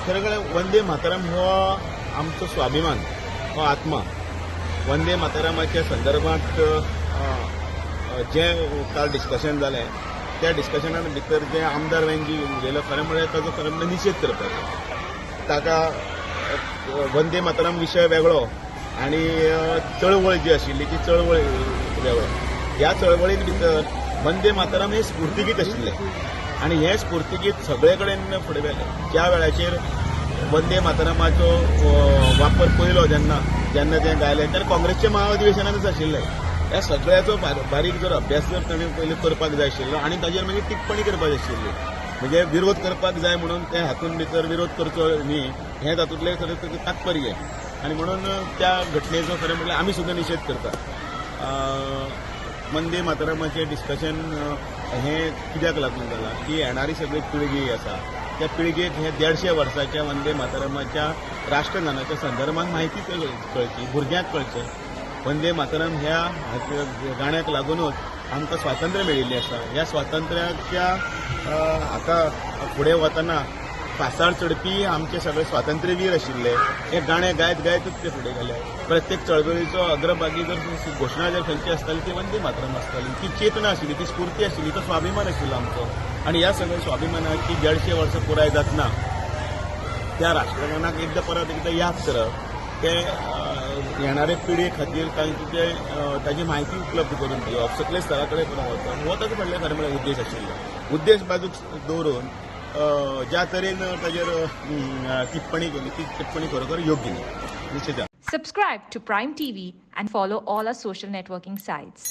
खरें कळ्ळें वंदे मातरम हो आमचो स्वाभिमान हो आत्मा. वंदे मातरमाच्या संदर्भात जे काल डिस्कशन जालें त्या डिस्कशना भितर जे आमदार वेंगी उलयलो खरें म्हळ्यार ताजो खरें म्हणजे निशेध करपाचो. ताका वंदे मातरम विशय वेगळो आनी चळवळ जी आशिल्ली ती चळवळ वेगळो. ह्या चळवळीन भितर वंदे मातरम हें स्फूर्तिगीत आशिल्लें आनी हें स्फूर्तिगीत सगळे कडेन फुडें गेलें. ज्या वेळाचेर वंदे मातरमाचो वापर पयलो जेन्ना तें गायलें तेन्ना काँग्रेसच्या महाअधिवेशनानूच आशिल्लें. ह्या सगळ्याचो बारीक जर अभ्यास जर ताणें पयलीं करपाक जाय आशिल्लो आनी ताजेर मागीर टिप्पणी करपाक जाय आशिल्ली. म्हणजे विरोध करपाक जाय म्हणून ते हातूंत भितर विरोध करचो न्ही हें तातूंतलें खरें तात्पर्य. आनी म्हणून त्या घटनेचो खरें म्हणल्यार आमी सुद्दां निशेध करता. वंदे मातरमाचें डिस्कशन हें कित्याक लागून जालां की येणारी सगळी पिळगी आसा त्या पिळगेक हे 150 वर्साच्या वंदे मातरमाच्या राष्ट्रगानाच्या संदर्भात म्हायती कळची, भुरग्यांक कळचें. वंदे मातरम ह्या गाण्याक लागूनच आमकां स्वातंत्र्य मेळिल्लें आसा. ह्या स्वातंत्र्याच्या हाका फुडें वतना पासार चडपी आमचे सगळे स्वातंत्र्यवीर आशिल्ले. हे गाणें गायत गायतच ते फुडें गेले. प्रत्येक चळवळीचो अग्रभागी जर घोशणा जर खंयची आसताली ती वंदे मातरम आसताली. ती चेतना आशिल्ली, ती स्फूर्ती आशिल्ली, तो स्वाभिमान आशिल्लो आमचो. आनी ह्या सगळ्या स्वाभिमानाची 150 वर्सां पुराय जातना त्या राष्ट्रगानाक परत एकदा याद करप ते येणारे पिळगे खातीर ताची म्हायती उपलब्ध करून दिवप, सकले स्थळा कडेन करून वचप हो ताचो व्हडले खरें म्हळ्यार उद्देश आशिल्लो. उद्देश बाजूक दवरून ज्या तरेन ताजेर टिप्पणी केली ती टिप्पणी खरोखर योग्य न्ही. Subscribe to Prime TV and follow all our social networking sites.